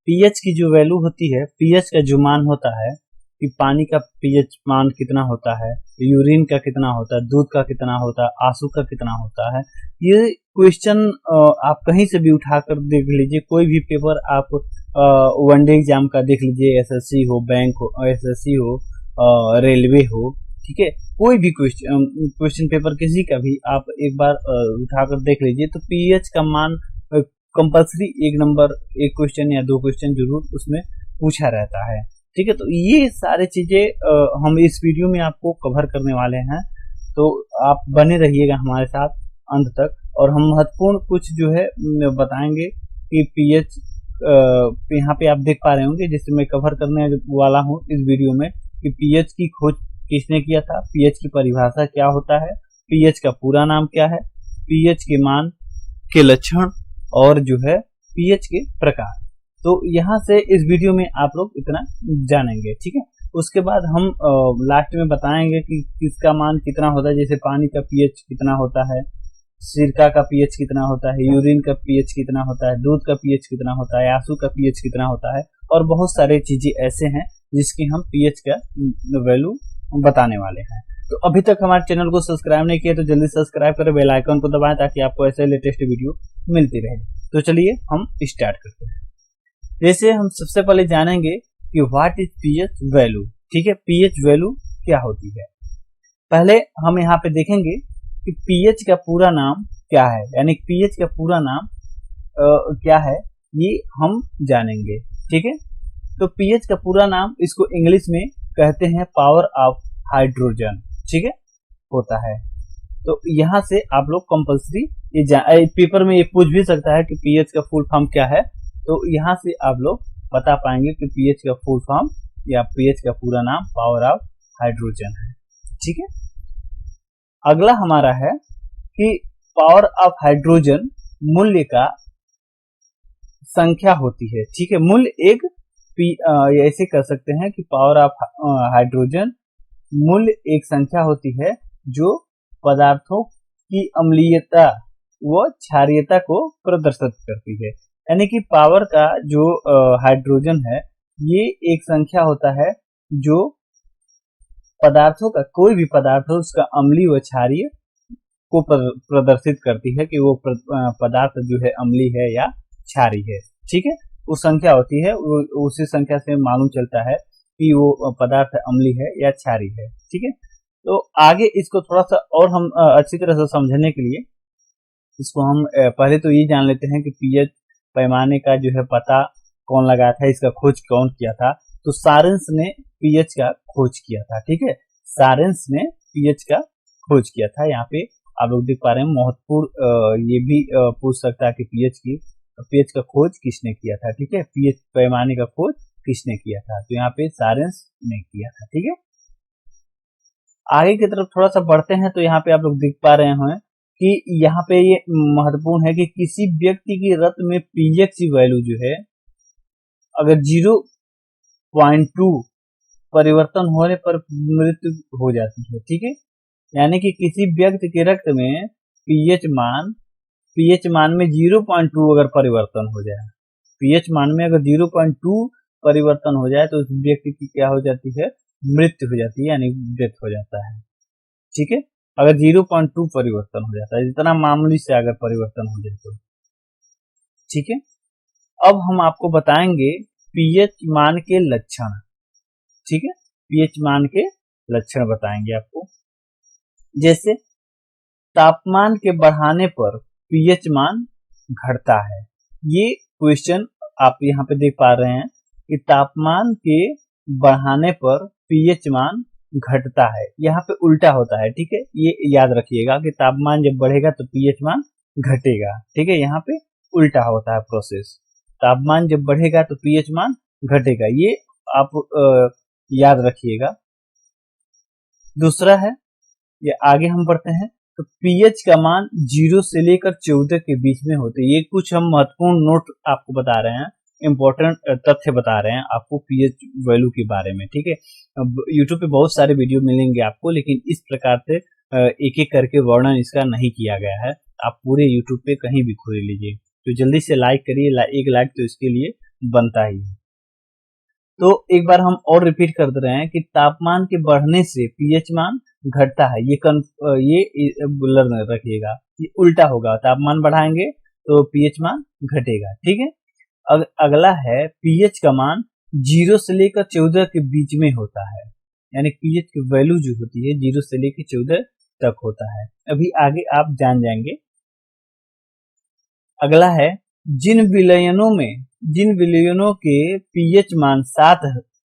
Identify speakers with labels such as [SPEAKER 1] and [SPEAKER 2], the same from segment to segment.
[SPEAKER 1] PH की जो value होती है, पीएच का जो मान होता है कि पानी का पीएच मान कितना होता है, यूरिन का कितना होता है, दूध का कितना होता है, आंसू का कितना होता है, ये क्वेश्चन आप कहीं से भी उठाकर देख लीजिए, कोई भी पेपर आप वनडे एग्जाम का देख लीजिए, एसएससी हो, बैंक हो, एसएससी हो, रेलवे हो, ठीक है, कोई भी क्वेश्चन पेपर किसी का भी आप एक बार उठाकर देख लीजिए, तो पीएच का मान कंपल्सरी एक नंबर, एक क्वेश्चन या दो क्वेश्चन जरूर उसमें पूछा रहता है, ठीक है। तो ये सारी चीजें हम इस वीडियो में आपको कवर करने वाले हैं, तो आप बने रहिएगा हमारे साथ अंत तक, और हम महत्वपूर्ण कुछ जो है बताएंगे कि पीएच यहाँ पे आप देख पा रहे होंगे, जिससे मैं कवर करने वाला हूँ इस वीडियो में कि पीएच की खोज किसने किया था, पीएच की परिभाषा क्या होता है, पीएच का पूरा नाम क्या है, पीएच के मान के लक्षण और जो है पीएच के प्रकार। तो यहाँ से इस वीडियो में आप लोग इतना जानेंगे, ठीक है। उसके बाद हम लास्ट में बताएंगे कि किसका मान कितना होता है, जैसे पानी का पीएच कितना होता है, सिरका का पीएच कितना होता है, यूरिन का पीएच कितना होता है, दूध का पीएच कितना होता है, आंसू का पीएच कितना होता है, और बहुत सारे चीजें ऐसे हैं जिसकी हम पीएच का वैल्यू बताने वाले हैं। तो अभी तक हमारे चैनल को सब्सक्राइब नहीं किया तो जल्दी सब्सक्राइब करें, बेल आइकन को दबाएं ताकि आपको ऐसे लेटेस्ट वीडियो मिलती रहे। तो चलिए हम स्टार्ट करते हैं। जैसे हम सबसे पहले जानेंगे कि व्हाट इज पीएच वैल्यू, ठीक है, पीएच वैल्यू क्या होती है। पहले हम यहाँ पे देखेंगे कि पीएच का पूरा नाम क्या है, यानी पीएच का पूरा नाम क्या है ये हम जानेंगे, ठीक है। तो पीएच का पूरा नाम, इसको इंग्लिश में कहते हैं पावर ऑफ हाइड्रोजन, ठीक है, होता है। तो यहाँ से आप लोग कंपल्सरी ये पेपर में ये पूछ भी सकता है कि पीएच का फुल फॉर्म क्या है, तो यहाँ से आप लोग बता पाएंगे कि पीएच का फुल फॉर्म या पीएच का पूरा नाम पावर ऑफ हाइड्रोजन है, ठीक है। अगला हमारा है कि पावर ऑफ हाइड्रोजन मूल्य का संख्या होती है, ठीक है। मूल्य एक ऐसे कर सकते हैं कि पावर ऑफ हाइड्रोजन मूल्य एक संख्या होती है जो पदार्थों की अम्लीयता व क्षारीयता को प्रदर्शित करती है, यानी कि पावर का जो हाइड्रोजन है ये एक संख्या होता है जो पदार्थों का, कोई भी पदार्थ हो उसका अम्लीय व क्षारीय को प्रदर्शित करती है कि वो पदार्थ जो है अम्लीय है या क्षारीय है, ठीक है। वो संख्या होती है, उसी संख्या से मालूम चलता है कि वो पदार्थ अम्लीय है या क्षारीय है, ठीक है। तो आगे इसको थोड़ा सा और हम अच्छी तरह से समझने के लिए इसको हम पहले तो ये जान लेते हैं कि पीएच पैमाने का जो है पता कौन लगाया था, इसका खोज कौन किया था। तो सारेंस ने पीएच का खोज किया था, ठीक है, सारेंस ने पीएच का खोज किया था। यहाँ पे आप लोग देख पा रहे हैं महत्वपूर्ण, ये भी पूछ सकता है कि पीएच का खोज किसने किया था, ठीक है, पीएच पैमाने का खोज किसने किया था, तो यहाँ पे सारेंस ने किया था, ठीक है। आगे की तरफ थोड़ा सा बढ़ते हैं तो यहाँ पे आप लोग देख पा रहे हैं कि यहाँ पे ये महत्वपूर्ण है कि किसी व्यक्ति की रक्त में पीएच की वैल्यू जो है अगर 0.2 परिवर्तन होने पर मृत्यु हो जाती है, ठीक है। यानी कि किसी व्यक्ति के रक्त में पीएच मान में 0.2 अगर परिवर्तन हो जाए, पीएच मान में अगर 0.2 परिवर्तन हो जाए तो उस व्यक्ति की क्या हो जाती है, मृत्यु हो जाती है, यानी डेथ हो जाता है, ठीक है। अगर 0.2 परिवर्तन हो जाता है, इतना मामूली से अगर परिवर्तन हो जाए तो, ठीक है। अब हम आपको बताएंगे पीएच मान के लक्षण, ठीक है, पीएच मान के लक्षण बताएंगे आपको। जैसे तापमान के बढ़ाने पर पीएच मान घटता है, ये क्वेश्चन आप यहाँ पे देख पा रहे हैं कि तापमान के बढ़ाने पर पीएच मान घटता है, यहाँ पे उल्टा होता है, ठीक है, ये याद रखिएगा कि तापमान जब बढ़ेगा तो पीएच मान घटेगा, ठीक है, यहाँ पे उल्टा होता है प्रोसेस, तापमान जब बढ़ेगा तो पीएच मान घटेगा, ये आप याद रखिएगा। दूसरा है, ये आगे हम बढ़ते हैं, तो पीएच का मान 0 से लेकर 14 के बीच में होते हैं। ये कुछ हम महत्वपूर्ण नोट आपको बता रहे हैं, इंपॉर्टेंट तथ्य बता रहे हैं आपको पीएच वैल्यू के बारे में, ठीक है। यूट्यूब पे बहुत सारे वीडियो मिलेंगे आपको, लेकिन इस प्रकार से एक एक करके वर्णन इसका नहीं किया गया है, आप पूरे यूट्यूब पे कहीं भी खोज लीजिए। तो जल्दी से लाइक करिए, एक लाइक तो इसके लिए बनता ही है। तो एक बार हम और रिपीट कर दे रहे हैं कि तापमान के बढ़ने से पीएच मान घटता है। ये बुलर में रखिएगा, ये उल्टा होगा, तापमान बढ़ाएंगे तो पीएच मान घटेगा। ठीक है। अगला है पीएच का मान 0 से लेकर 14 के बीच में होता है, यानी पीएच की वैल्यू जो होती है 0 से लेकर 14 तक होता है। अभी आगे आप जान जाएंगे। अगला है जिन विलयनों के पीएच मान 7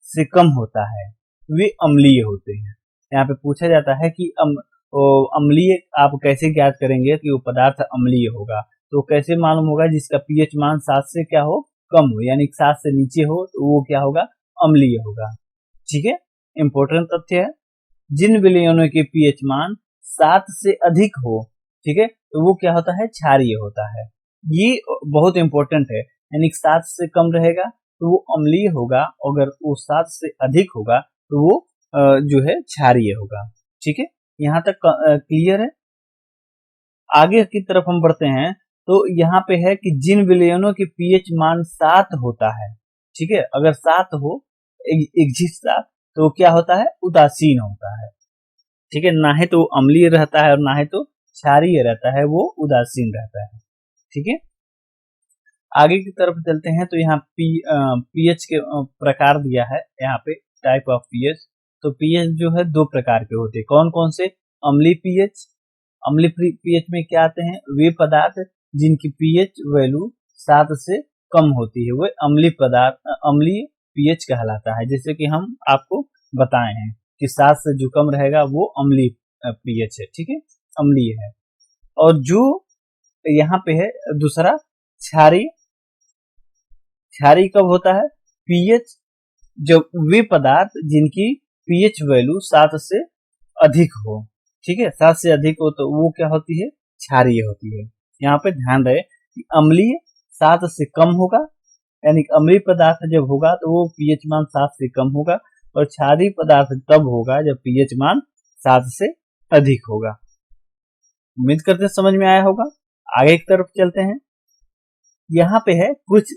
[SPEAKER 1] से कम होता है वे अम्लीय होते हैं। यहाँ पे पूछा जाता है कि अम्लीय आप कैसे ज्ञात करेंगे कि वो पदार्थ अम्लीय होगा, तो कैसे मालूम होगा? जिसका पीएच मान 7 से क्या हो, कम हो, यानी 7 से नीचे हो तो वो क्या होगा, अम्लीय होगा। ठीक है, इंपॉर्टेंट तथ्य है। जिन विलयनों के पीएच मान 7 से अधिक हो, ठीक है, तो वो क्या होता है, क्षारीय होता है। ये बहुत इंपॉर्टेंट है, यानी 7 से कम रहेगा तो वो अम्लीय होगा, अगर वो 7 से अधिक होगा तो वो जो है क्षारीय होगा। ठीक है, यहाँ तक क्लियर है। आगे की तरफ हम बढ़ते हैं तो यहाँ पे है कि जिन विलयनों के पीएच मान 7 होता है, ठीक है, अगर 7 हो एग्जिट 7 तो क्या होता है, उदासीन होता है। ठीक है, ना है तो अम्लीय रहता है और ना है तो क्षारीय रहता है, वो उदासीन रहता है। ठीक है, आगे की तरफ चलते हैं तो यहाँ पीएच के प्रकार दिया है यहाँ पे, टाइप ऑफ पीएच। तो पीएच जो है 2 प्रकार के होते हैं। कौन कौन से? अम्लीय पीएच। अम्लीय पीएच में क्या आते हैं, वे पदार्थ जिनकी पीएच वैल्यू 7 से कम होती है, वे अम्लीय पीएच कहलाता है। जैसे कि हम आपको बताए हैं कि 7 से जो कम रहेगा वो अम्लीय पीएच है। ठीक है, अम्लीय है। और जो यहाँ पे है दूसरा क्षारीय। क्षारीय कब होता है? पीएच जब वे पदार्थ जिनकी पीएच वैल्यू 7 से अधिक हो, ठीक है, 7 से अधिक हो तो वो क्या होती है, क्षारीय होती है। यहाँ पे ध्यान रहे कि अम्लीय 7 से कम होगा, यानी अम्लीय पदार्थ जब होगा तो वो पीएच मान 7 से कम होगा, और क्षारीय पदार्थ तब होगा जब पीएच मान 7 से अधिक होगा। उम्मीद करते हैं समझ में आया होगा। आगे की तरफ चलते हैं। यहाँ पे है कुछ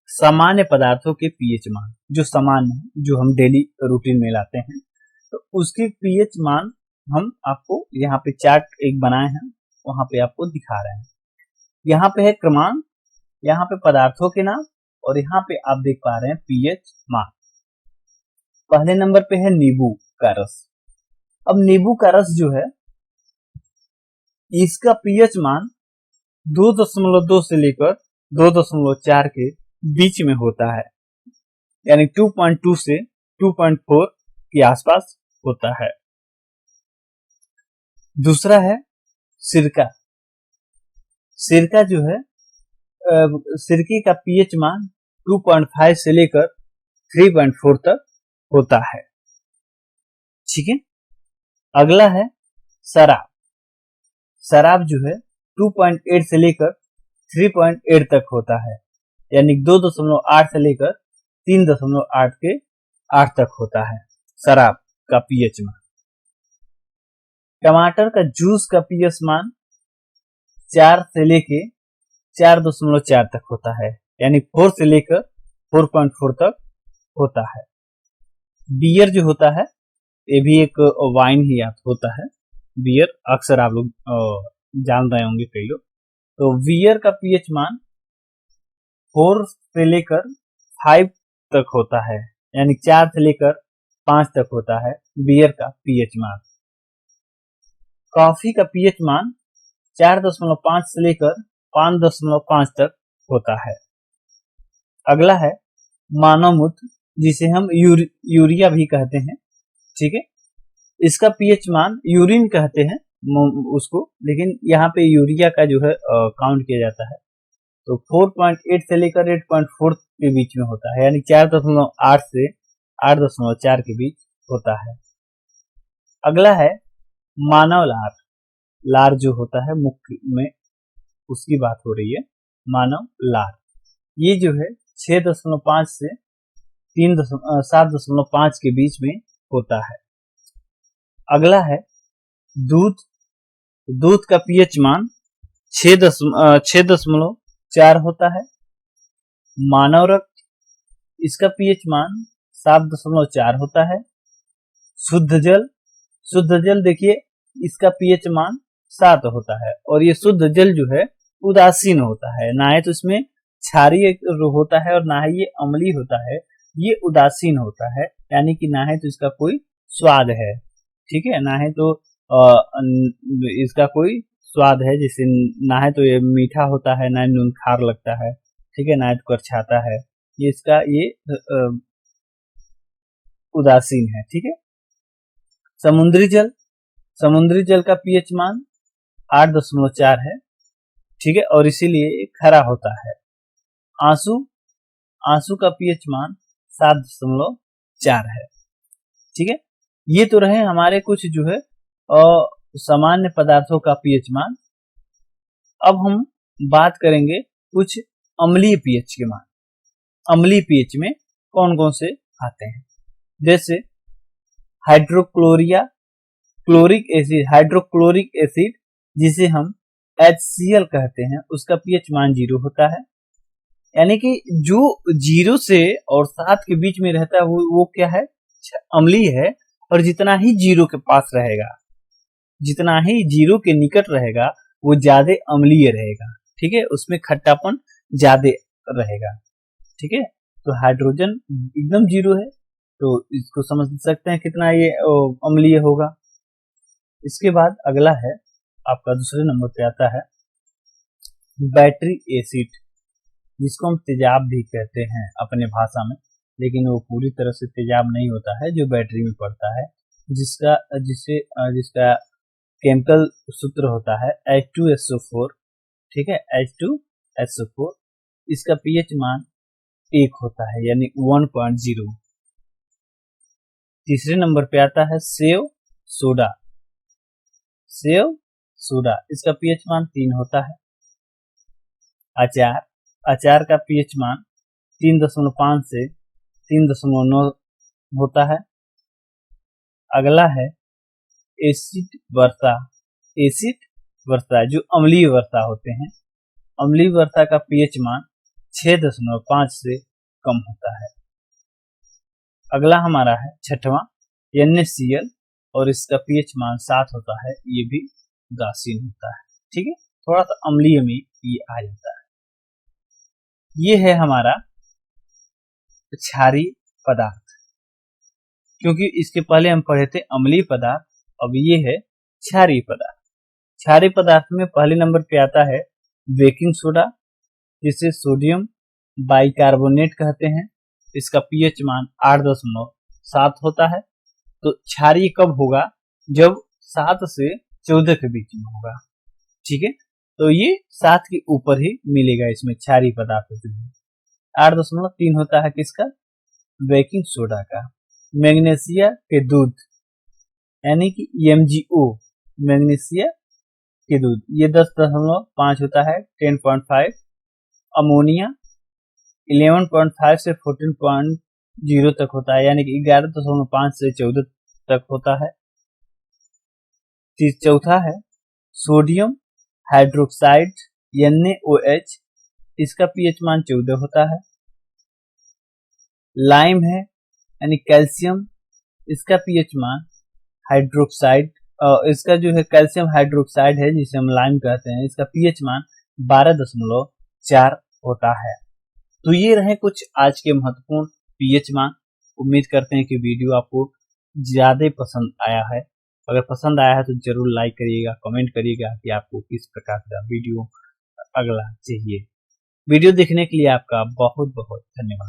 [SPEAKER 1] सामान्य पदार्थों के पीएच मान, जो सामान्य है, जो हम डेली रूटीन में लाते हैं, तो उसके पीएच मान हम आपको यहाँ पे चार्ट एक बनाए हैं, वहां पे आपको दिखा रहे हैं। यहाँ पे है क्रमांक, यहाँ पे पदार्थों के नाम, और यहाँ पे आप देख पा रहे हैं पीएच मान। पहले नंबर पे है नींबू का रस। अब नींबू का रस जो है, इसका पीएच मान 2.2 से लेकर 2.4 के बीच में होता है, यानी 2.2 से 2.4 के आसपास होता है। दूसरा है सिरका। सिरका जो है, सिरके का पीएच मान 2.5 से लेकर 3.4 तक होता है। ठीक है, अगला है शराब। शराब जो है 2.8 से लेकर 3.8 तक होता है, यानी 2.8 से लेकर 3.8 के 8 तक होता है शराब का पीएच मान। टमाटर का जूस का पीएच मान 4 से लेके 4.4 तक होता है, यानी 4 से लेकर 4.4 तक होता है। बियर जो होता है, ये भी एक वाइन ही होता है। बियर अक्सर आप लोग जान रहे होंगे कई लोग। तो बियर का पीएच मान 4 से लेकर 5 तक होता है, यानी 4 से लेकर 5 तक होता है बियर का पीएच मान। कॉफी का पीएच मान 4.5 से लेकर 5.5 तक होता है। अगला है मानव मूत्र, जिसे हम यूरिया भी कहते हैं। ठीक है, इसका पीएच मान यूरिन कहते हैं उसको, लेकिन यहाँ पे यूरिया का जो है काउंट किया जाता है। तो 4.8 से लेकर 8.4 के बीच में होता है, यानी 4.8 से 8.4 के बीच होता है। अगला है मानव लार। लार जो होता है मुख में, उसकी बात हो रही है, मानव लार। ये जो है 6.5 से 7.5 के बीच में होता है। अगला है दूध। दूध का पीएच मान 6.4 होता है। मानव रक्त इसका पीएच मान 7.4 होता है। शुद्ध जल देखिए इसका पीएच मान 7 होता है, और ये शुद्ध जल जो है उदासीन होता है, ना है तो इसमें क्षारीय होता है और ना ही ये अम्लीय होता है, ये उदासीन होता है, यानी कि ना है तो इसका कोई स्वाद है, ठीक है, ना है तो इसका कोई स्वाद है, जैसे ना है तो ये मीठा होता है, ना नून खार लगता है, ठीक है, ना है तो कड़छाता है, ये इसका ये उदासीन है, ठीक है। समुद्री जल का पीएच मान 8.4 है, ठीक है, और इसीलिए खरा होता है। आंसू का पीएच मान 7.4 है, ठीक है। ये तो रहे हमारे कुछ जो है सामान्य पदार्थों का पीएच मान। अब हम बात करेंगे कुछ अम्लीय पीएच के मान। अम्लीय पीएच में कौन कौन से आते हैं, जैसे हाइड्रोक्लोरिक एसिड जिसे हम HCl कहते हैं, उसका पीएच मान 0 होता है, यानी कि जो 0 से और 7 के बीच में रहता है वो क्या है, अम्लीय है, और जितना ही 0 के पास रहेगा, जितना ही 0 के निकट रहेगा वो ज्यादा अम्लीय रहेगा, ठीक है, उसमें खट्टापन ज्यादा रहेगा, ठीक है। तो हाइड्रोजन एकदम 0 है, तो इसको समझ सकते हैं कितना ये अम्लीय होगा। इसके बाद अगला है आपका दूसरे नंबर पे आता है बैटरी एसिड, जिसको हम तेजाब भी कहते हैं अपने भाषा में, लेकिन वो पूरी तरह से तेजाब नहीं होता है जो बैटरी में पड़ता है, जिसका केमिकल सूत्र होता है H2SO4, ठीक है, H2SO4। इसका पीएच मान 1 होता है, यानी 1.0। तीसरे नंबर पे आता है सेव सोडा, इसका पीएच मान 3 होता है। अचार का पीएच मान 3.5 से 3.9 होता है। अगला है एसिड वर्षा जो अम्लीय वर्षा होते हैं, अम्लीय वर्षा का पीएच मान 6.5 से कम होता है। अगला हमारा है छठवां NaCl, और इसका पीएच मान 7 होता है, ये भी उदासीन होता है, ठीक है, थोड़ा सा अम्लीय में ये आ जाता है। ये है हमारा क्षारीय पदार्थ, क्योंकि इसके पहले हम पढ़े थे अम्लीय पदार्थ, अब ये है क्षारीय पदार्थ। क्षारीय पदार्थ में पहले नंबर पे आता है बेकिंग सोडा, जिसे सोडियम बाइकार्बोनेट कहते हैं, इसका पीएच मान 8.7 होता है। तो क्षारीय कब होगा, जब 7 से 14 के बीच में होगा, ठीक है, तो ये 7 के ऊपर ही मिलेगा इसमें क्षारीय पदार्थ जो है। 8.3 होता है किसका, बेकिंग सोडा का। मैग्नीशिया के दूध यानी कि MgO, मैग्नीशिया के दूध, ये 10.5 होता है, 10.5। अमोनिया 11.5 से 14.0 तक होता है, यानी कि 11.5 से 14 तक होता है। चौथा है सोडियम हाइड्रोक्साइड NaOH, इसका पीएच मान 14 होता है। लाइम है यानी कैल्शियम, इसका पीएच मान हाइड्रोक्साइड, इसका जो है कैल्शियम हाइड्रोक्साइड है जिसे हम लाइम कहते हैं, इसका पीएच मान 12.4 होता है। तो ये रहे कुछ आज के महत्वपूर्ण पीएच मान। उम्मीद करते हैं कि वीडियो आपको ज्यादा पसंद आया है। अगर पसंद आया है तो जरूर लाइक करिएगा, कमेंट करिएगा कि आपको किस प्रकार का वीडियो अगला चाहिए। वीडियो देखने के लिए आपका बहुत बहुत धन्यवाद।